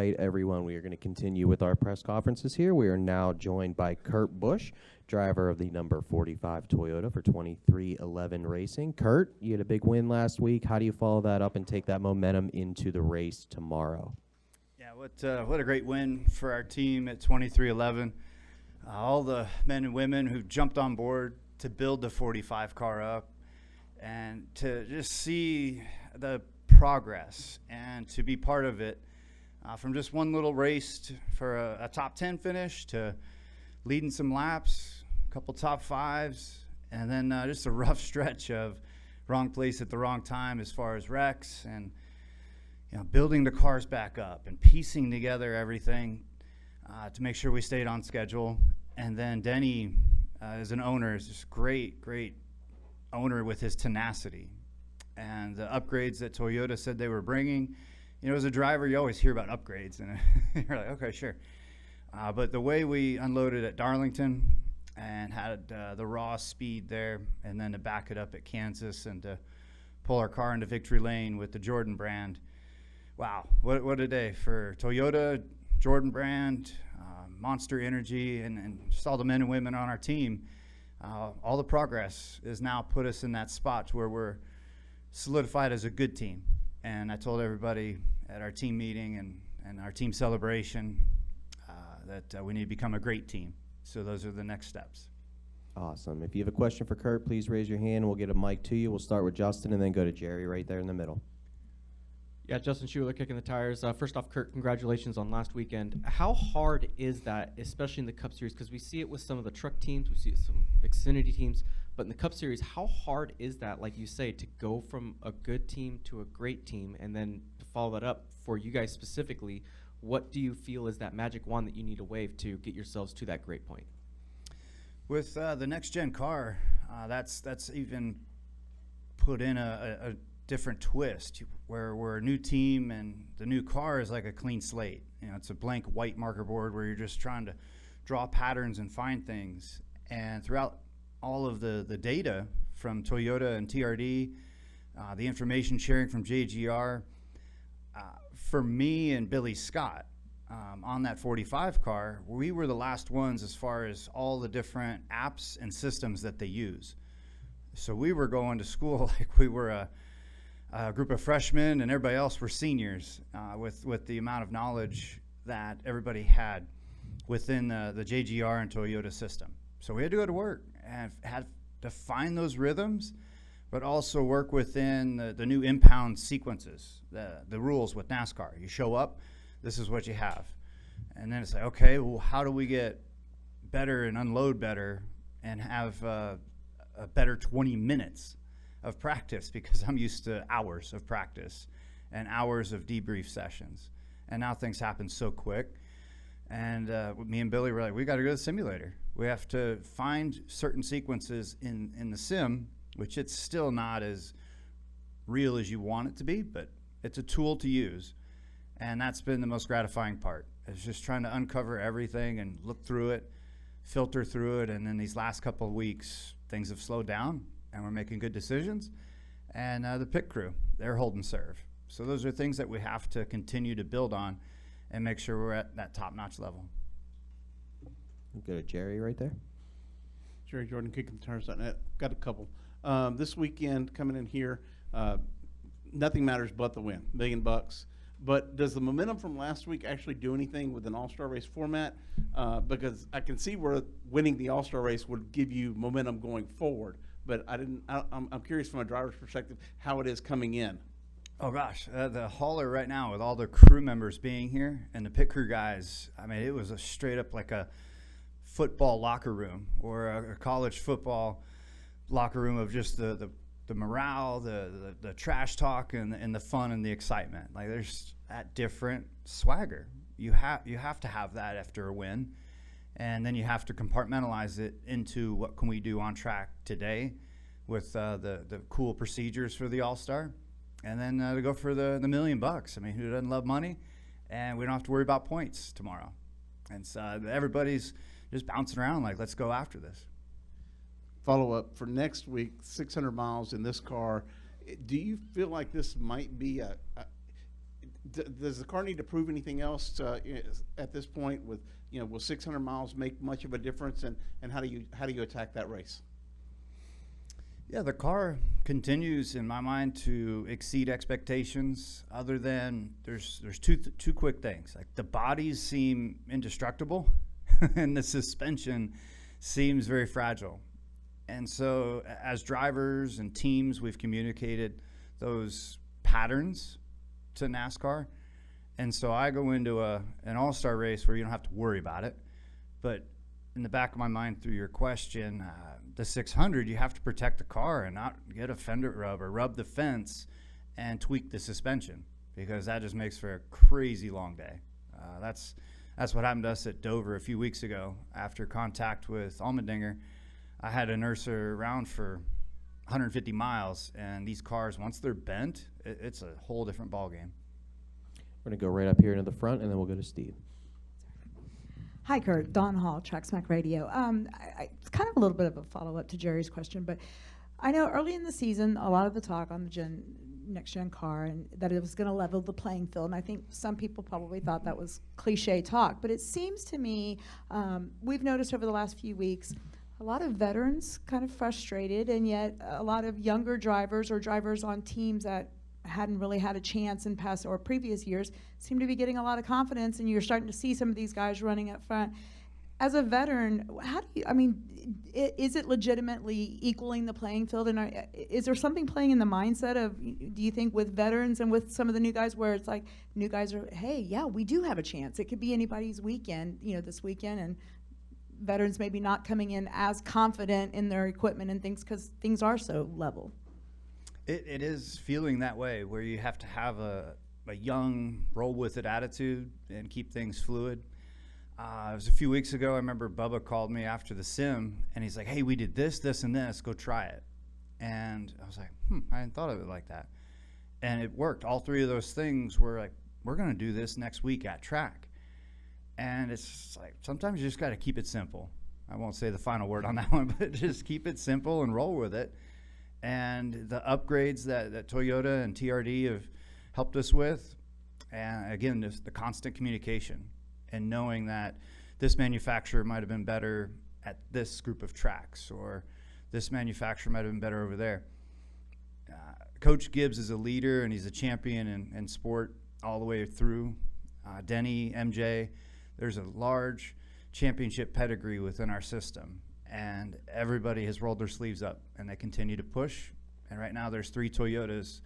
right, everyone, we are going to continue with our press conferences here. We are now joined by Kurt Busch, driver of the number 45 Toyota for 2311 Racing. Kurt, you had a big win last week. How do you follow that up and take that momentum into the race tomorrow? Yeah, what a great win for our team at 2311. All the men and women who jumped on board to build the 45 car up and to just see the progress and to be part of it from just one little race for a top 10 finish to leading some laps, a couple top fives, and then just a rough stretch of wrong place at the wrong time as far as wrecks and building the cars back up and piecing together everything to make sure we stayed on schedule. And then Denny, as an owner, is just great owner with his tenacity. And the upgrades that Toyota said they were bringing, as a driver, you always hear about upgrades, and you're like, okay, sure. But the way we unloaded at Darlington and had the raw speed there, and then to back it up at Kansas and to pull our car into victory lane with the Jordan brand, wow, what a day for Toyota, Jordan brand, Monster Energy, and just all the men and women on our team. All the progress has now put us in that spot where we're solidified as a good team. And I told everybody at our team meeting and our team celebration that we need to become a great team. So those are the next steps. Awesome. If you have a question for Kurt, please raise your hand. We'll get a mic to you. We'll start with Justin and then go to Jerry right there in the middle. Yeah, Justin Schuler, Kicking the Tires. First off, Kurt, congratulations on last weekend. How hard is that, especially in the Cup Series? Because we see it with some of the truck teams, we see it with some Xfinity teams, but in the Cup Series, how hard is that, like you say, to go from a good team to a great team, and then to follow that up for you guys specifically? What do you feel is that magic wand that you need to wave to get yourselves to that great point? With the next-gen car, that's even put in a different twist where we're a new team and the new car is like a clean slate. It's a blank white marker board where you're just trying to draw patterns and find things. And throughout all of the data from Toyota and TRD, the information sharing from JGR, for me and Billy Scott on that 45 car, we were the last ones as far as all the different apps and systems that they use. So we were going to school like we were a group of freshmen and everybody else were seniors with the amount of knowledge that everybody had within the JGR and Toyota system. So we had to go to work and had to find those rhythms, but also work within the new impound sequences, the rules with NASCAR. You show up, this is what you have. And then it's like, okay, well, how do we get better and unload better and have a better 20 minutes of practice, because I'm used to hours of practice and hours of debrief sessions. And now things happen so quick. And me and Billy were like, we got to go to the simulator. We have to find certain sequences in the sim, which it's still not as real as you want it to be, but it's a tool to use. And that's been the most gratifying part, is just trying to uncover everything and look through it, filter through it. And then these last couple of weeks, things have slowed down and we're making good decisions. And the pit crew, they're holding serve. So those are things that we have to continue to build on and make sure we're at that top-notch level. We'll go to Jerry right there. Jerry Jordan, KickingTheTires.net. Got a couple. This weekend coming in here, nothing matters but the win, $1 million. But does the momentum from last week actually do anything with an AllStar race format? Because I can see where winning the AllStar race would give you momentum going forward. But I'm curious from a driver's perspective how it is coming in. Oh gosh, the hauler right now with all the crew members being here and the pit crew guys, I mean, it was a straight up like a football locker room or a college football locker room of just the morale, the trash talk and the fun and the excitement. Like there's that different swagger. You have to have that after a win. And then you have to compartmentalize it into what can we do on track today with the cool procedures for the AllStar. And then to go for the $1 million. I mean, who doesn't love money? And we don't have to worry about points tomorrow. And so everybody's just bouncing around like, let's go after this. Follow up for next week, 600 miles in this car. Do you feel like this might be Does the car need to prove anything else at this point? With will 600 miles make much of a difference? And how do you attack that race? Yeah, the car continues in my mind to exceed expectations. Other than there's two quick things. Like the bodies seem indestructible, and the suspension seems very fragile. And so, as drivers and teams, we've communicated those patterns to NASCAR. And so I go into an AllStar race where you don't have to worry about it. But in the back of my mind, through your question, the 600, you have to protect the car and not get a fender rub or rub the fence and tweak the suspension, because that just makes for a crazy long day. That's what happened to us at Dover a few weeks ago. After contact with Allmendinger, I had to nurse her around for 150 miles, and these cars, once they're bent, it's a whole different ballgame. We're going to go right up here into the front, and then we'll go to Steve. Hi, Kurt. Dawn Hall, Track Smack Radio. It's kind of a little bit of a follow-up to Jerry's question, but I know early in the season, a lot of the talk on the next-gen car, and that it was going to level the playing field, and I think some people probably thought that was cliche talk, but it seems to me, we've noticed over the last few weeks, a lot of veterans kind of frustrated, and yet a lot of younger drivers or drivers on teams that hadn't really had a chance in past or previous years seem to be getting a lot of confidence, and you're starting to see some of these guys running up front. As a veteran, is it legitimately equaling the playing field? And is there something playing in the mindset of, do you think, with veterans and with some of the new guys, where it's like new guys are, hey, yeah, we do have a chance. It could be anybody's weekend, this weekend, and veterans maybe not coming in as confident in their equipment and things because things are so level. It is feeling that way, where you have to have a young, roll-with-it attitude and keep things fluid. It was a few weeks ago. I remember Bubba called me after the sim, and he's like, hey, we did this, this, and this. Go try it. And I was like, I hadn't thought of it like that. And it worked. All three of those things were like, we're going to do this next week at track. And it's like, sometimes you just got to keep it simple. I won't say the final word on that one, but just keep it simple and roll with it. And the upgrades that Toyota and TRD have helped us with, and again, just the constant communication and knowing that this manufacturer might have been better at this group of tracks, or this manufacturer might have been better over there. Coach Gibbs is a leader, and he's a champion in sport all the way through. Denny, MJ, there's a large championship pedigree within our system, and everybody has rolled their sleeves up, and they continue to push. And right now there's 3 Toyotas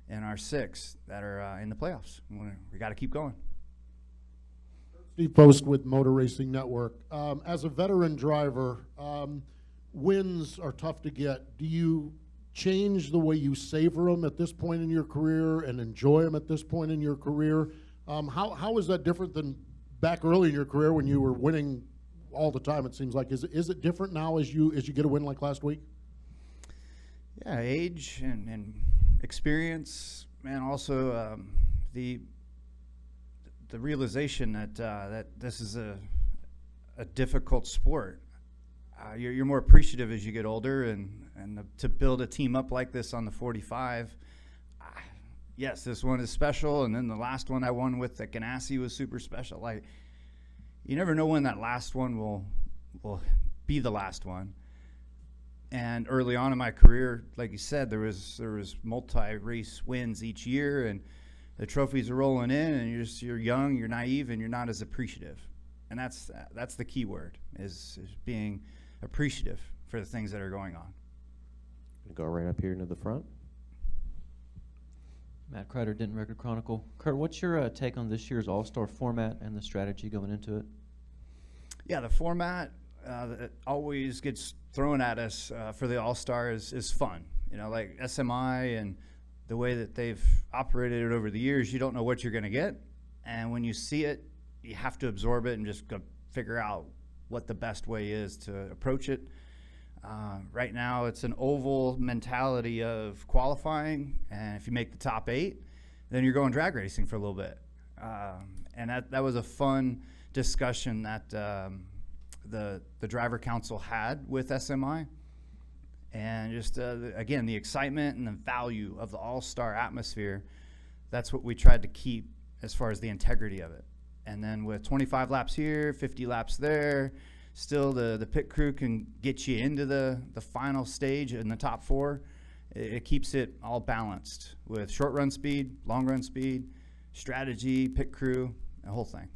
in our 6 that are in the playoffs. We got to keep going. Steve Post with Motor Racing Network. As a veteran driver, wins are tough to get. Do you change the way you savor them at this point in your career and enjoy them at this point in your career? How is that different than back early in your career when you were winning all the time? It seems like is it different now as you get a win like last week? Yeah, age and experience, and also the realization that this is a difficult sport. You're more appreciative as you get older, and to build a team up like this on the 45. Yes, this one is special, and then the last one I won with the Ganassi was super special. Like, you never know when that last one will be the last one. And early on in my career, like you said, there was multi-race wins each year, and the trophies are rolling in, and you're young, you're naive, and you're not as appreciative. And that's the key word, is being appreciative for the things that are going on. Go right up here into the front. Matt Kreider, Denton Record Chronicle. Kurt, what's your take on this year's AllStar format and the strategy going into it? Yeah, the format that always gets thrown at us for the AllStar is fun. Like SMI and the way that they've operated it over the years, you don't know what you're going to get. And when you see it, you have to absorb it and just go figure out what the best way is to approach it. Right now, it's an oval mentality of qualifying, and if you make the top 8, then you're going drag racing for a little bit. And that was a fun discussion that the driver council had with SMI. And just, again, the excitement and the value of the all-star atmosphere, that's what we tried to keep as far as the integrity of it. And then with 25 laps here, 50 laps there, still the pit crew can get you into the final stage in the top 4. It keeps it all balanced with short run speed, long run speed, strategy, pit crew, the whole thing.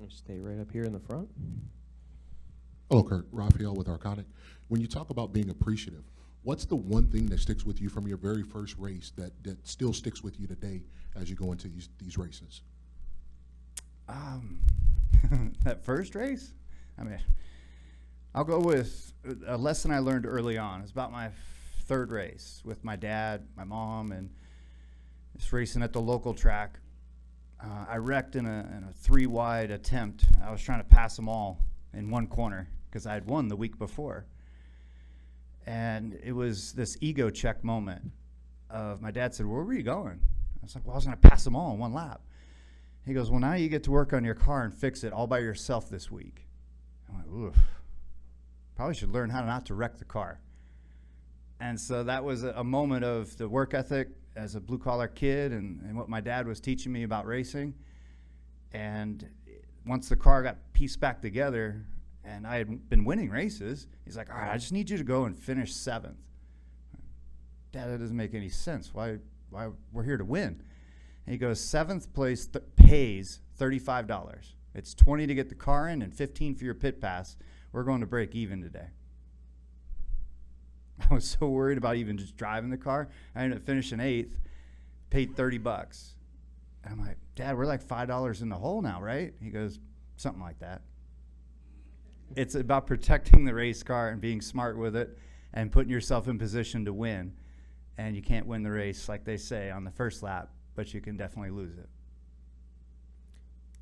Stay right up here in the front. Hello, Kurt. Raphael with Arconic. When you talk about being appreciative, what's the one thing that sticks with you from your very first race that still sticks with you today as you go into these races? That first race? I mean, I'll go with a lesson I learned early on. It's about my 3rd race with my dad, my mom, and just racing at the local track. I wrecked in a 3-wide attempt. I was trying to pass them all in one corner because I had won the week before. And it was this ego check moment of my dad said, "Where were you going?" I was like, "Well, I was going to pass them all in one lap." He goes, "Well, now you get to work on your car and fix it all by yourself this week." I'm like, "Oof, probably should learn how not to wreck the car." And so that was a moment of the work ethic as a blue-collar kid and what my dad was teaching me about racing. And once the car got pieced back together and I had been winning races, he's like, "All right, I just need you to go and finish 7th. Dad, that doesn't make any sense. Why we're here to win. And he goes, 7th place pays $35. It's $20 to get the car in and $15 for your pit pass. We're going to break even today." I was so worried about even just driving the car. I ended up finishing 8th, paid $30. And I'm like, "Dad, we're like $5 in the hole now, right?" He goes, "Something like that." It's about protecting the race car and being smart with it and putting yourself in position to win. And you can't win the race, like they say, on the first lap, but you can definitely lose it.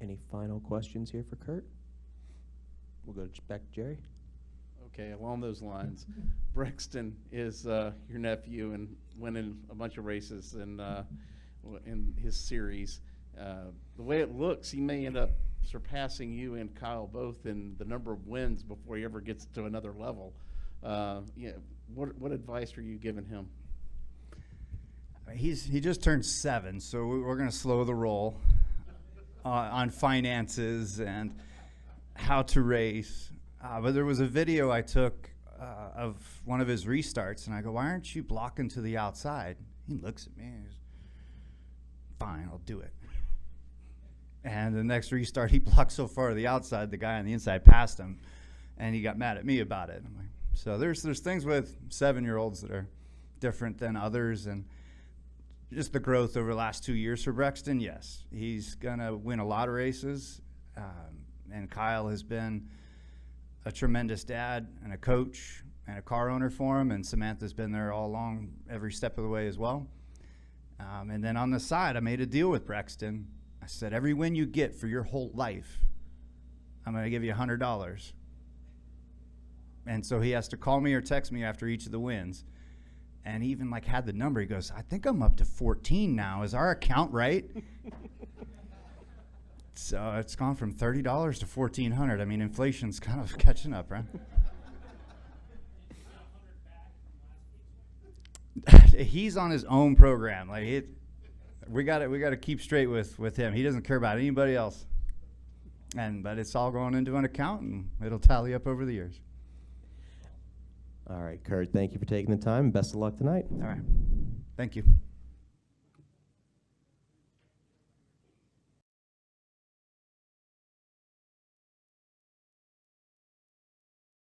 Any final questions here for Kurt? We'll go back to Jerry. Okay, along those lines, Brexton is your nephew and winning a bunch of races in his series. The way it looks, he may end up surpassing you and Kyle both in the number of wins before he ever gets to another level. What advice are you giving him? He just turned 7, so we're going to slow the roll on finances and how to race. But there was a video I took of one of his restarts, and I go, "Why aren't you blocking to the outside?" He looks at me and he goes, "Fine, I'll do it." And the next restart, he blocked so far to the outside, the guy on the inside passed him, and he got mad at me about it. I'm like, so there's things with 7-year-olds that are different than others, and just the growth over the last 2 years for Brexton, yes. He's going to win a lot of races, and Kyle has been a tremendous dad and a coach and a car owner for him, and Samantha's been there all along every step of the way as well. And then on the side, I made a deal with Brexton. I said, every win you get for your whole life, I'm going to give you $100. And so he has to call me or text me after each of the wins. And he even like had the number. He goes, "I think I'm up to 14 now. Is our account right?" So it's gone from $30 to $1,400. I mean, inflation's kind of catching up, right? He's on his own program. Like we got to keep straight with him. He doesn't care about anybody else. But it's all going into an account, and it'll tally up over the years. All right, Kurt, thank you for taking the time. Best of luck tonight. All right. Thank you.